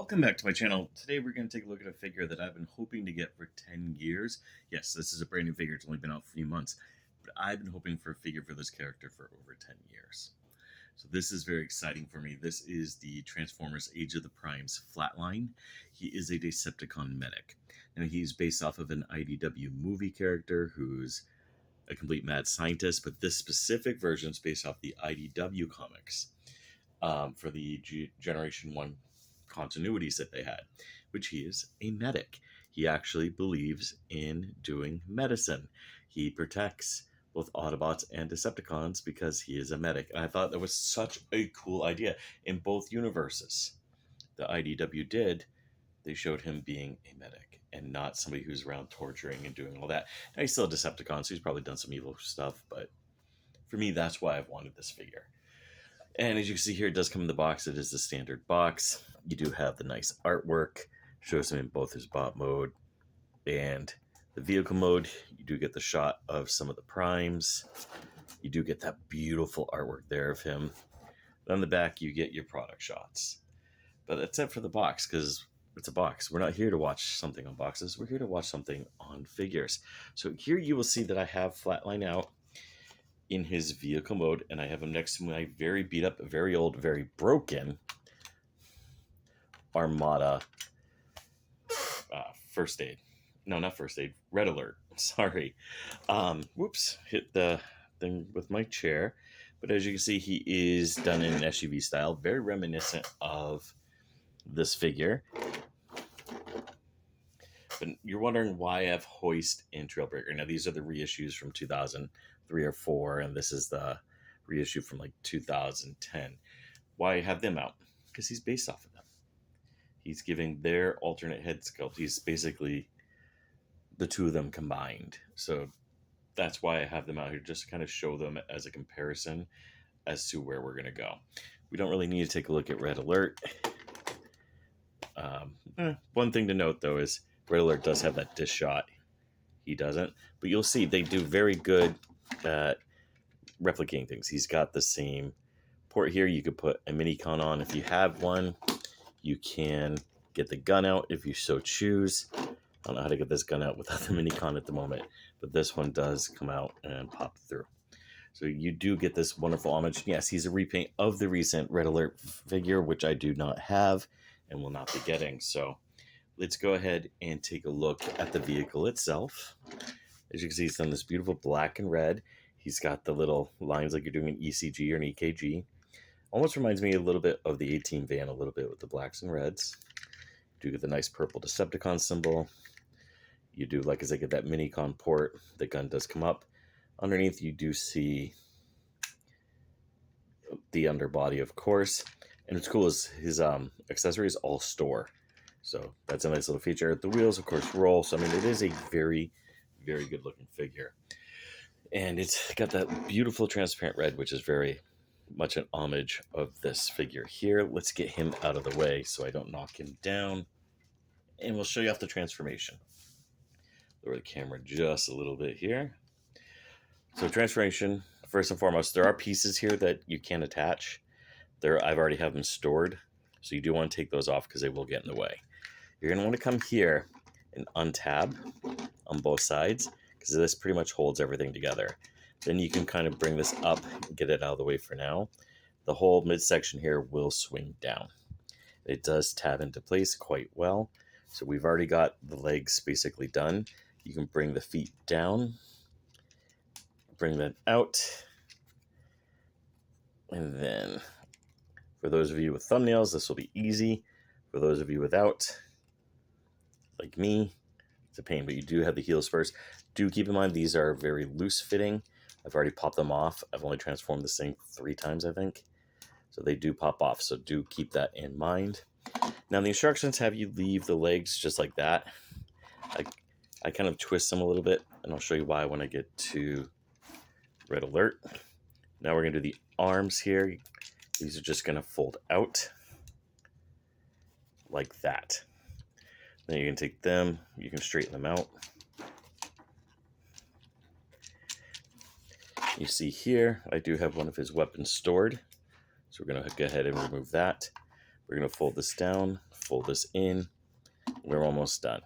Welcome back to my channel. Today we're going to take a look at a figure that I've been hoping to get for 10 years. Yes, this is a brand new figure. It's only been out for a few months, but I've been hoping for a figure for this character for over 10 years. So this is very exciting for me. This is the Transformers Age of the Primes Flatline. He is a Decepticon medic. Now he's based off of an IDW movie character who's a complete mad scientist, but this specific version is based off the IDW comics for the Generation 1 continuities that they had, which he is a medic. He actually believes in doing medicine. He protects both Autobots and Decepticons because he is a medic. And I thought that was such a cool idea. In both universes, the IDW did, they showed him being a medic and not somebody who's around torturing and doing all that. Now he's still a Decepticon, so he's probably done some evil stuff, but for me, that's why I've wanted this figure. And as you can see here, it does come in the box. It is the standard box. You do have the nice artwork. Shows him in both his bot mode and the vehicle mode. You do get the shot of some of the primes. You do get that beautiful artwork there of him. On the back, you get your product shots. But that's it for the box, because it's a box. We're not here to watch something on boxes. We're here to watch something on figures. So here you will see that I have Flatline out in his vehicle mode, and I have him next to my very beat up, very old, very broken Armada first aid. No, not first aid. Red alert. Sorry. Whoops. Hit the thing with my chair. But as you can see, he is done in an SUV style, very reminiscent of this figure. But you're wondering why I have Hoist and Trailbreaker. Now, these are the reissues from 2003 or 4, and this is the reissue from like 2010. Why I have them out? Because he's based off of them. He's giving their alternate head sculpt. He's basically the two of them combined. So that's why I have them out here, just to kind of show them as a comparison as to where we're going to go. We don't really need to take a look at Red Alert. One thing to note, though, is Red Alert does have that disc shot. He doesn't. But you'll see they do very good at replicating things. He's got the same port here. You could put a Minicon on if you have one. You can get the gun out if you so choose. I don't know how to get this gun out without the Minicon at the moment, but this one does come out and pop through. So you do get this wonderful homage. Yes, he's a repaint of the recent Red Alert figure, which I do not have and will not be getting. So let's go ahead and take a look at the vehicle itself. As you can see, he's done this beautiful black and red. He's got the little lines like you're doing an ECG or an EKG. Almost reminds me a little bit of the A-Team van, a little bit with the blacks and reds. You do get the nice purple Decepticon symbol. You do, like as I get that Minicon port, the gun does come up. Underneath, you do see the underbody, of course. And what's cool is his accessories all store. So that's a nice little feature. The wheels, of course, roll. So, I mean, it is a very, very good looking figure. And it's got that beautiful transparent red, which is very much an homage of this figure here. Let's get him out of the way so I don't knock him down. And we'll show you off the transformation. Lower the camera just a little bit here. So transformation, first and foremost, there are pieces here that you can attach. I've already have them stored. So you do want to take those off because they will get in the way. You're going to want to come here and untab on both sides because this pretty much holds everything together. Then you can kind of bring this up and get it out of the way for now. The whole midsection here will swing down. It does tab into place quite well. So we've already got the legs basically done. You can bring the feet down, bring that out, and then for those of you with thumbnails, this will be easy. For those of you without, like me, it's a pain, but you do have the heels first. Do keep in mind these are very loose fitting. I've already popped them off. I've only transformed this thing 3 times, I think. So they do pop off, so do keep that in mind. Now the instructions have you leave the legs just like that. I kind of twist them a little bit, and I'll show you why when I get to Red Alert. Now we're going to do the arms here. These are just going to fold out like that. Then you can take them, you can straighten them out. You see here, I do have one of his weapons stored. So we're going to go ahead and remove that. We're going to fold this down, fold this in. We're almost done.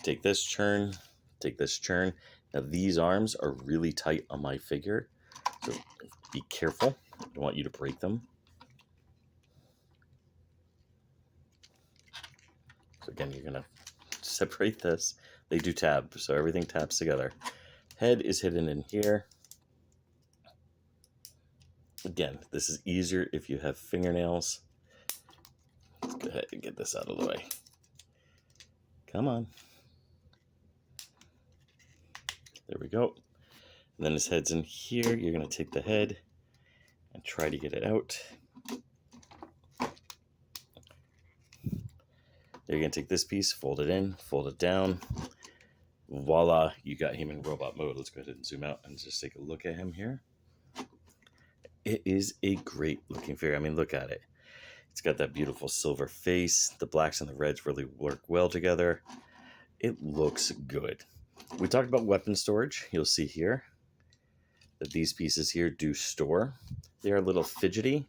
Take this churn, take this churn. Now these arms are really tight on my figure, so be careful. I don't want you to break them. So again, you're gonna separate this. They do tab, so everything tabs together. Head is hidden in here. Again, this is easier if you have fingernails. Let's go ahead and get this out of the way. Come on. There we go. And then his head's in here. You're going to take the head and try to get it out. You're going to take this piece, fold it in, fold it down. Voila, you got him in robot mode. Let's go ahead and zoom out and just take a look at him here. It is a great looking figure. I mean, look at it. It's got that beautiful silver face. The blacks and the reds really work well together. It looks good. We talked about weapon storage. You'll see here that these pieces here do store. They are a little fidgety.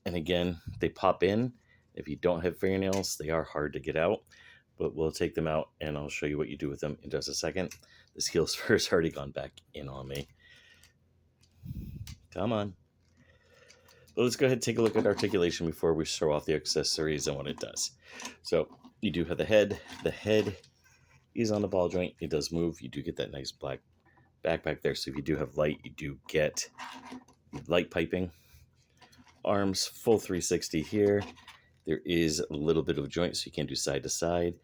And again, they pop in. If you don't have fingernails, they are hard to get out. But we'll take them out and I'll show you what you do with them in just a second. This heel spur's already gone back in on me. Come on. But let's go ahead and take a look at articulation before we show off the accessories and what it does. So you do have the head. The head is on the ball joint. It does move. You do get that nice black backpack there. So if you do have light, you do get light piping. Arms, full 360 here. There is a little bit of joint, so you can't do side to side.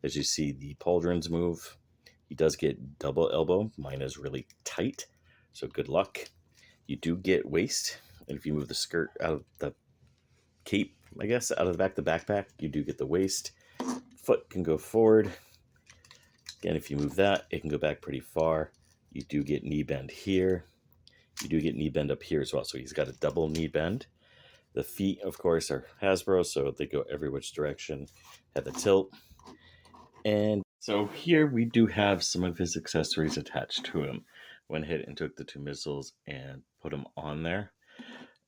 As you see, the pauldrons move. He does get double elbow. Mine is really tight, so good luck. You do get waist, and if you move the skirt out of the cape, I guess, out of the back of the backpack, you do get the waist. Foot can go forward. Again, if you move that, it can go back pretty far. You do get knee bend here. You do get knee bend up here as well, so he's got a double knee bend. The feet, of course, are Hasbro, so they go every which direction. Have the tilt. And so here we do have some of his accessories attached to him. Went ahead and took the two missiles and put them on there.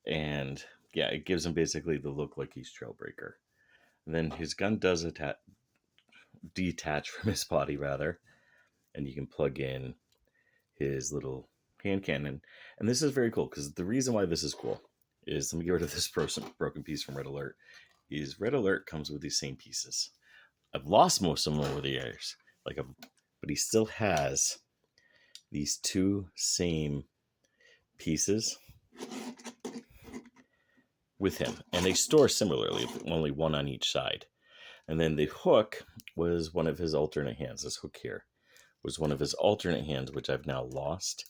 And yeah, it gives him basically the look like he's Trailbreaker. And then his gun does detach from his body, rather. And you can plug in his little hand cannon. And this is very cool, because the reason why this is cool is, let me get rid of this broken piece from Red Alert, is Red Alert comes with these same pieces. I've lost most of them over the years, but he still has these two same pieces with him, and they store similarly, only one on each side. And then the hook was one of his alternate hands. This hook here was one of his alternate hands, which I've now lost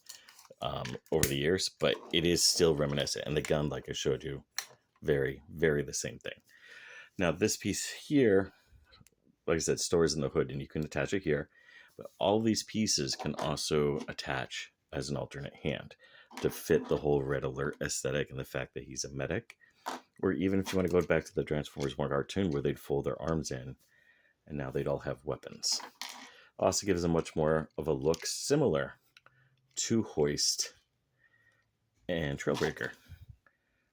over the years, but it is still reminiscent. And the gun, like I showed you, very, very the same thing. Now this piece here, like I said, stores in the hood, and you can attach it here. But all these pieces can also attach as an alternate hand to fit the whole Red Alert aesthetic and the fact that he's a medic. Or even if you want to go back to the Transformers 1 cartoon where they'd fold their arms in, and now they'd all have weapons. Also gives them much more of a look similar to Hoist and Trailbreaker,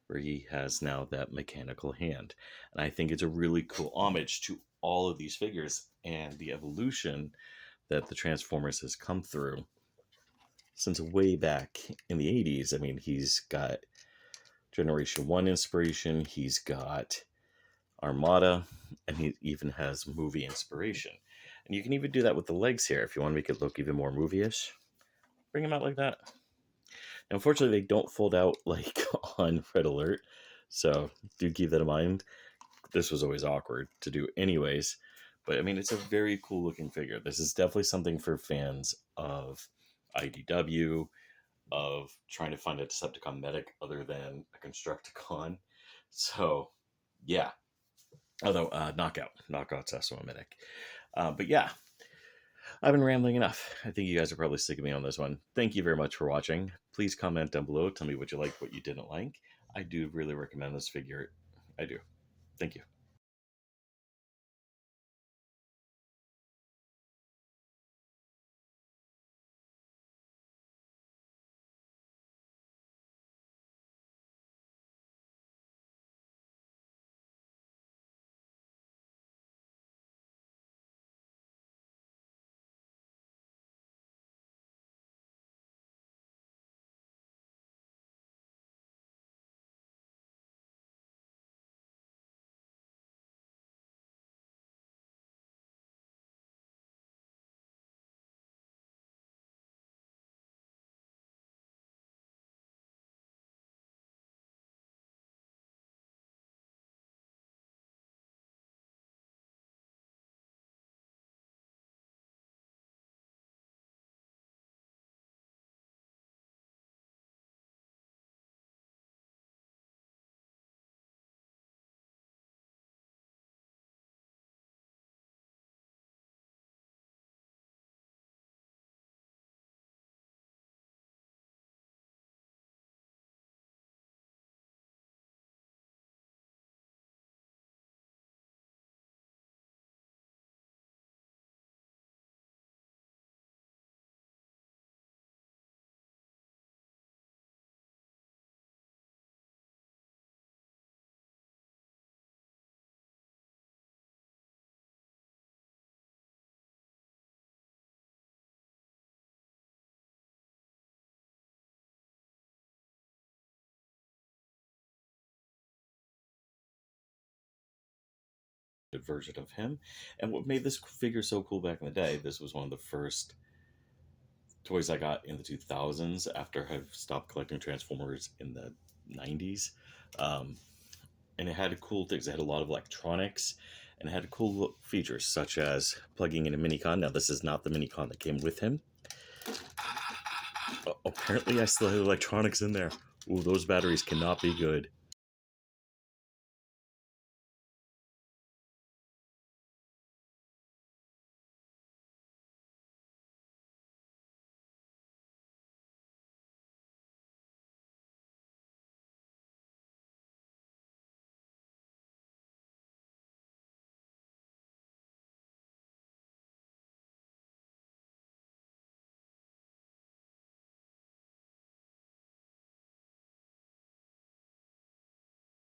where he has now that mechanical hand. And I think it's a really cool homage to all of these figures and the evolution that the Transformers has come through since way back in the 80s. I mean, he's got Generation 1 inspiration, he's got Armada, and he even has movie inspiration. And you can even do that with the legs here if you want to make it look even more movie-ish. Bring them out like that. Now, unfortunately, they don't fold out like on Red Alert, so do keep that in mind. This was always awkward to do anyways, but I mean, it's a very cool looking figure. This is definitely something for fans of IDW, of trying to find a Decepticon medic other than a Constructicon. So, yeah. Although, Knockout's also a medic. But yeah, I've been rambling enough. I think you guys are probably sick of me on this one. Thank you very much for watching. Please comment down below. Tell me what you liked, what you didn't like. I do really recommend this figure. I do. Thank you. version of him. And what made this figure so cool back in the day, this was one of the first toys I got in the 2000s after I stopped collecting Transformers in the 90s. And it had cool things. It had a lot of electronics, and it had cool features such as plugging in a Minicon. Now, this is not the Minicon that came with him. Apparently, I still have electronics in there. Ooh, those batteries cannot be good.